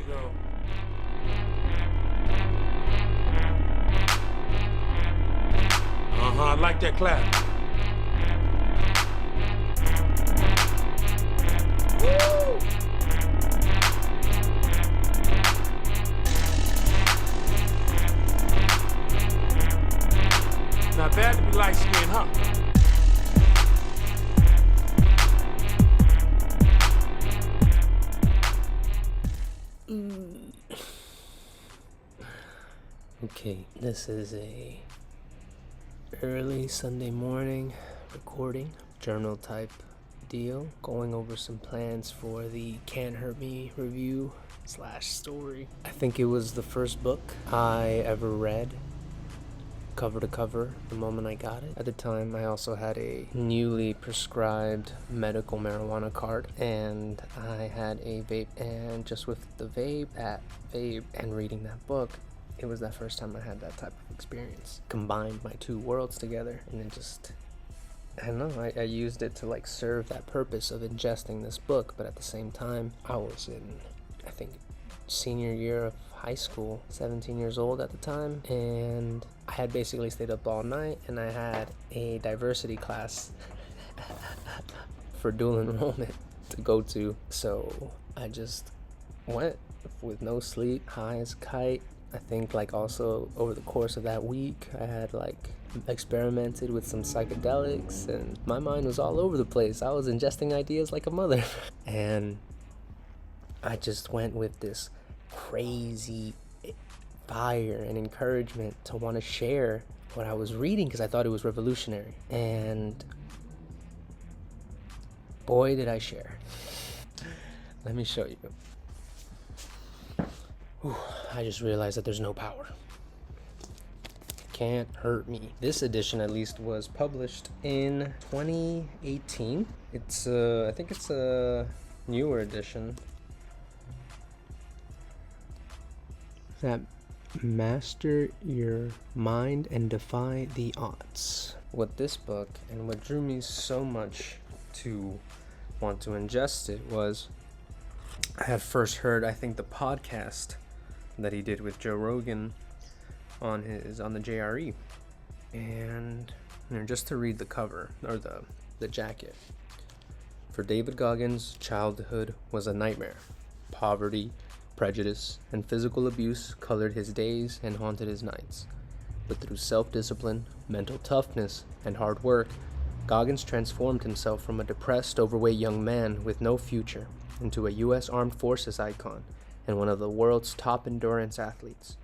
you go. I like that clap. Woo! Not bad to be light-skinned, huh? Okay, this is a early Sunday morning recording, journal type deal, going over some plans for the Can't Hurt Me review / story. I think it was the first book I ever read cover to cover the moment I got it. At the time, I also had a newly prescribed medical marijuana card, and I had a vape, and just with the vape and reading that book, it was that first time I had that type of experience. Combined my two worlds together, and it just, I don't know, I used it to like serve that purpose of ingesting this book, but at the same time, I was in, I think, senior year of high school, 17 years old at the time, and I had basically stayed up all night, and I had a diversity class for dual enrollment to go to, so I just went with no sleep, high as a kite. I think like also over the course of that week, I had like experimented with some psychedelics, and my mind was all over the place. I was ingesting ideas like a mother. And I just went with this crazy fire and encouragement to want to share what I was reading because I thought it was revolutionary. And boy, did I share. Let me show you. I just realized that there's no power. Can't Hurt Me. This edition, at least, was published in 2018. It's I think it's a newer edition. That master your mind and defy the odds. What this book and what drew me so much to want to ingest it was I had first heard, I think, the podcast that he did with Joe Rogan on the JRE, and just to read the cover or the jacket. For David Goggins, childhood was a nightmare. Poverty, prejudice, and physical abuse colored his days and haunted his nights. But through self-discipline, mental toughness, and hard work, Goggins transformed himself from a depressed, overweight young man with no future into a U.S. Armed Forces icon and one of the world's top endurance athletes.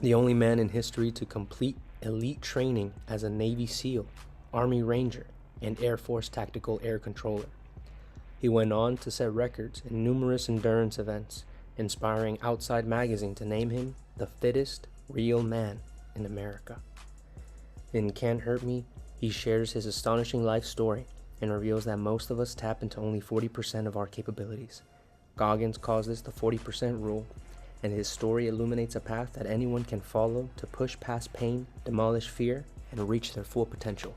The only man in history to complete elite training as a Navy SEAL, Army Ranger, and Air Force Tactical Air Controller. He went on to set records in numerous endurance events, inspiring Outside Magazine to name him the fittest real man in America. In Can't Hurt Me, he shares his astonishing life story and reveals that most of us tap into only 40% of our capabilities. Goggins calls this the 40% rule, and his story illuminates a path that anyone can follow to push past pain, demolish fear, and reach their full potential.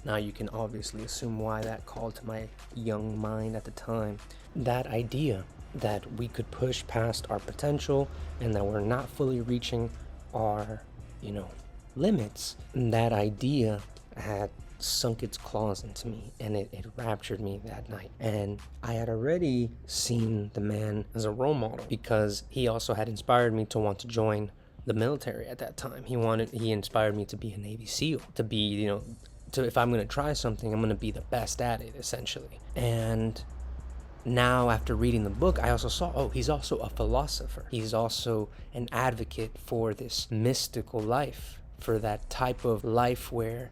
Now you can obviously assume why that called to my young mind at the time. That idea that we could push past our potential and that we're not fully reaching our, limits. That idea had sunk its claws into me, and it raptured me that night. And I had already seen the man as a role model because he also had inspired me to want to join the military at that time. He inspired me to be a Navy SEAL, to be, if I'm going to try something, I'm going to be the best at it, essentially. And now, after reading the book, I also saw, he's also a philosopher. He's also an advocate for this mystical life, for that type of life where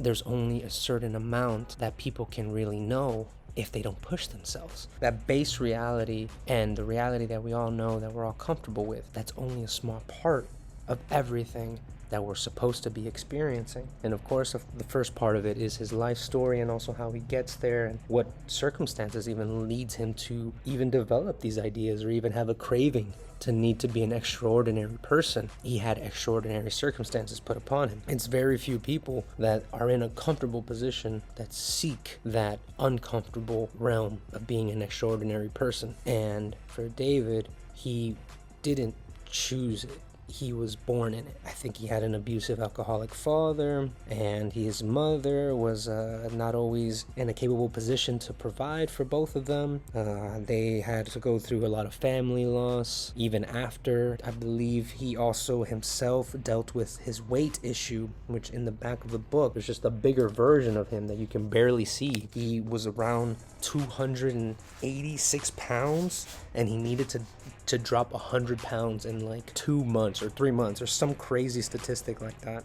there's only a certain amount that people can really know if they don't push themselves. That base reality and the reality that we all know that we're all comfortable with, that's only a small part of everything that we're supposed to be experiencing. And of course, the first part of it is his life story and also how he gets there and what circumstances even leads him to even develop these ideas or even have a craving to need to be an extraordinary person. He had extraordinary circumstances put upon him. It's very few people that are in a comfortable position that seek that uncomfortable realm of being an extraordinary person. And for David, He didn't choose it. He was born in it. I think he had an abusive alcoholic father, and his mother was not always in a capable position to provide for both of them. They had to go through a lot of family loss even after. I believe he also himself dealt with his weight issue, which in the back of the book, there's just a bigger version of him that you can barely see. He was around 286 pounds, and he needed to drop 100 pounds in like 2 months or 3 months or some crazy statistic like that.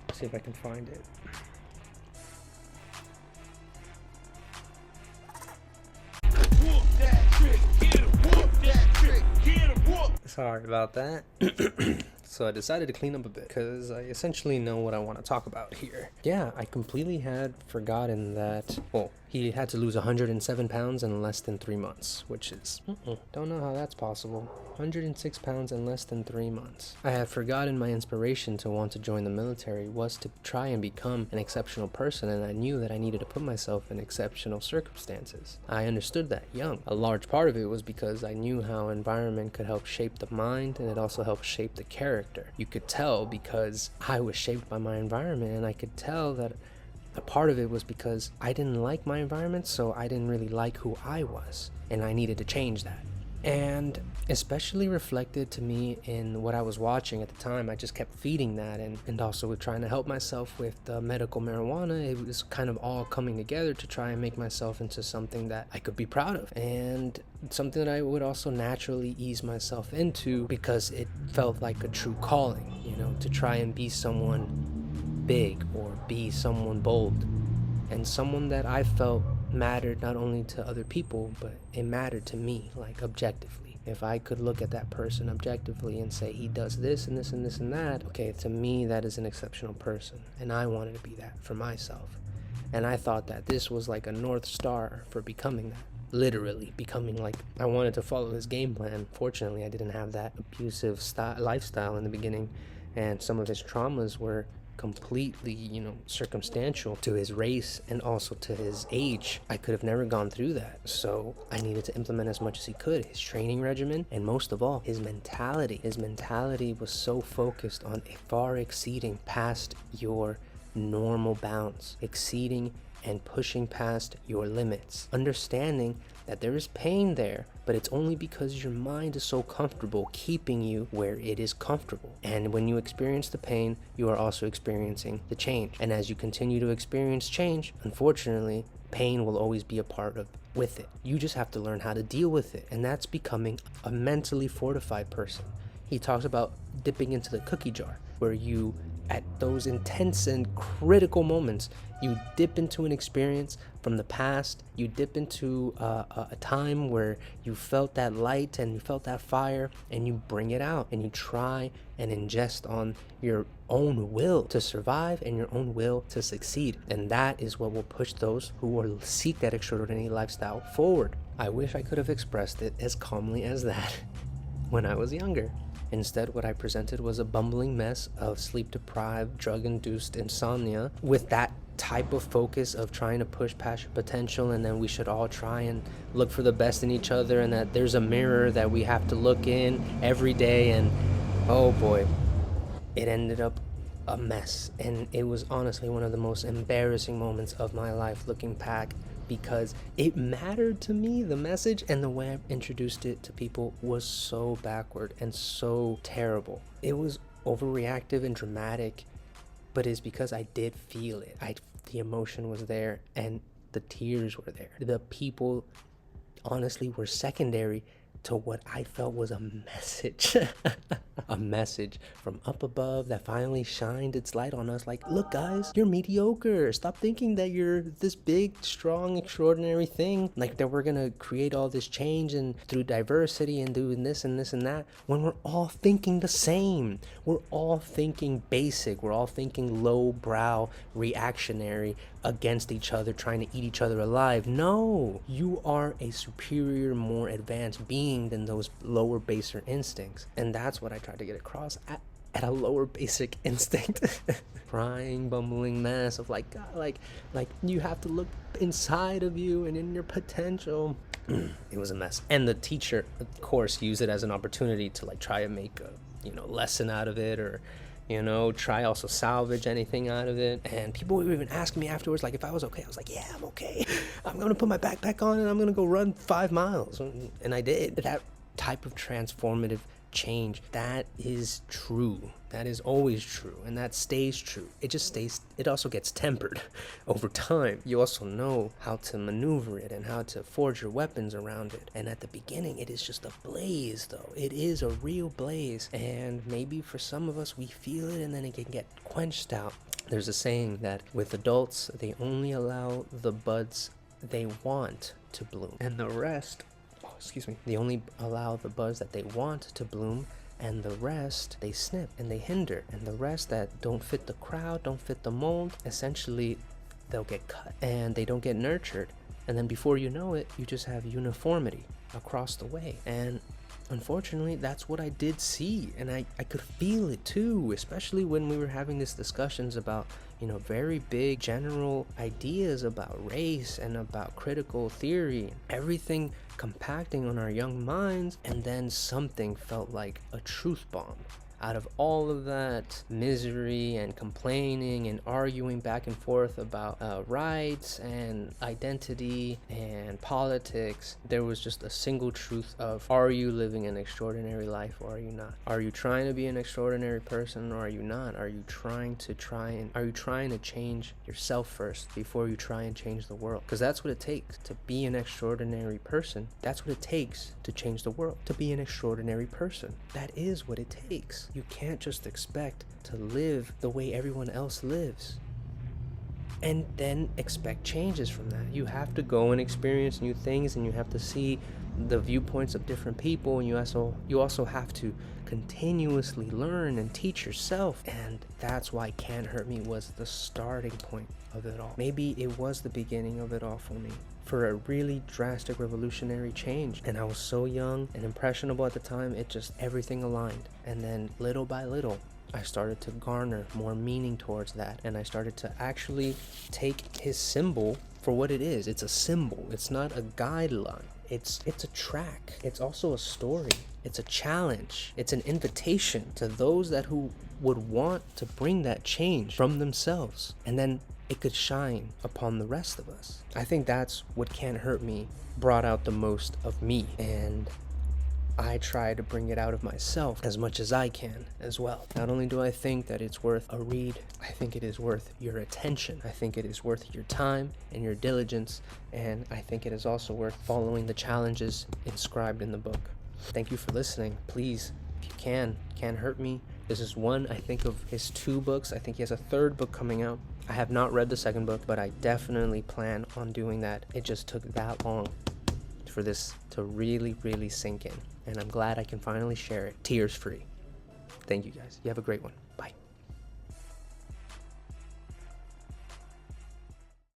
Let's see if I can find it. Sorry about that. So I decided to clean up a bit because I essentially know what I want to talk about here. Yeah, I completely had forgotten that, well, he had to lose 107 pounds in less than 3 months, which is, don't know how that's possible. 106 pounds in less than 3 months. I had forgotten my inspiration to want to join the military was to try and become an exceptional person, and I knew that I needed to put myself in exceptional circumstances. I understood that young. A large part of it was because I knew how environment could help shape the mind, and it also helped shape the character. You could tell because I was shaped by my environment, and I could tell that a part of it was because I didn't like my environment, so I didn't really like who I was, and I needed to change that. And especially reflected to me in what I was watching at the time. I just kept feeding that, and also with trying to help myself with the medical marijuana. It was kind of all coming together to try and make myself into something that I could be proud of, and something that I would also naturally ease myself into because it felt like a true calling, you know, to try and be someone big or be someone bold, and someone that I felt mattered not only to other people, but it mattered to me, like objectively. If I could look at that person objectively and say he does this and this and this and that, okay, to me that is an exceptional person, and I wanted to be that for myself. And I thought that this was like a North Star for becoming that. Literally becoming, like, I wanted to follow his game plan. Fortunately, I didn't have that abusive lifestyle in the beginning, and some of his traumas were completely, you know, circumstantial to his race and also to his age. I could have never gone through that, so I needed to implement as much as he could. His training regimen, and most of all, his mentality. His mentality was so focused on far exceeding past your normal bounds, exceeding and pushing past your limits, understanding that there is pain there, but it's only because your mind is so comfortable keeping you where it is comfortable. And when you experience the pain, you are also experiencing the change. And as you continue to experience change, unfortunately, pain will always be a part of with it. You just have to learn how to deal with it, and that's becoming a mentally fortified person. He talks about dipping into the cookie jar, where you, at those intense and critical moments, you dip into an experience from the past, you dip into a time where you felt that light and you felt that fire, and you bring it out and you try and ingest on your own will to survive and your own will to succeed. And that is what will push those who will seek that extraordinary lifestyle forward. I wish I could have expressed it as calmly as that when I was younger. Instead, what I presented was a bumbling mess of sleep-deprived, drug-induced insomnia with that type of focus of trying to push past your potential, and then we should all try and look for the best in each other, and that there's a mirror that we have to look in every day. And oh boy, it ended up a mess, and it was honestly one of the most embarrassing moments of my life looking back, because it mattered to me. The message and the way I introduced it to people was so backward and so terrible. It was overreactive and dramatic, but it's because I did feel it. The emotion was there, and the tears were there. The people honestly were secondary to what I felt was a message. A message from up above that finally shined its light on us, like, look guys, you're mediocre. Stop thinking that you're this big, strong, extraordinary thing, like that we're gonna create all this change and through diversity and doing this and this and that, when we're all thinking the same. We're all thinking basic. We're all thinking low-brow, reactionary against each other, trying to eat each other alive. No, you are a superior, more advanced being than those lower, baser instincts. And that's what I tried to get across at a lower basic instinct. Crying, bumbling mess of like, God, like you have to look inside of you and in your potential. It was a mess. And the teacher, of course, used it as an opportunity to like try to make a lesson out of it, or try also salvage anything out of it. And people were even asking me afterwards, like, if I was okay. I was like, yeah, I'm okay. I'm gonna put my backpack on and I'm gonna go run 5 miles. And I did. That type of transformative change, that is true. That is always true, and that stays true. It also gets tempered over time. You also know how to maneuver it and how to forge your weapons around it. And at the beginning, it is just a blaze, though. It is a real blaze. And maybe for some of us, we feel it and then it can get quenched out. There's a saying that with adults, they only allow the buds they want to bloom, and the rest, they only allow the buds that they want to bloom, and the rest they snip and they hinder, and the rest that don't fit the crowd, don't fit the mold, essentially they'll get cut and they don't get nurtured. And then before you know it, you just have uniformity across the way. And unfortunately, that's what I did see, and I could feel it too, especially when we were having these discussions about very big general ideas about race and about critical theory, everything compacting on our young minds. And then something felt like a truth bomb out of all of that misery and complaining and arguing back and forth about rights and identity and politics. There was just a single truth of, are you living an extraordinary life or are you not? Are you trying to be an extraordinary person or are you not? Are you trying to change yourself first before you try and change the world? Because that's what it takes to be an extraordinary person. That's what it takes to change the world. To be an extraordinary person, that is what it takes. You can't just expect to live the way everyone else lives and then expect changes from that. You have to go and experience new things, and you have to see the viewpoints of different people, and you also have to continuously learn and teach yourself. And that's why Can't Hurt Me was the starting point of it all. Maybe it was the beginning of it all for me, for a really drastic revolutionary change. And I was so young and impressionable at the time, everything aligned. And then little by little, I started to garner more meaning towards that, and I started to actually take his symbol for what it is. It's a symbol. It's not a guideline. It's a track. It's also a story. It's a challenge. It's an invitation to those who would want to bring that change from themselves, and then it could shine upon the rest of us. I think that's what Can't Hurt Me brought out the most of me, and I try to bring it out of myself as much as I can as well. Not only do I think that it's worth a read, I think it is worth your attention. I think it is worth your time and your diligence, and I think it is also worth following the challenges inscribed in the book. Thank you for listening. Please, if you Can't Hurt Me. This is one, I think, of his 2 books. I think he has a 3rd book coming out. I have not read the 2nd book, but I definitely plan on doing that. It just took that long for this to really, really sink in. And I'm glad I can finally share it tears free. Thank you guys. You have a great one. Bye.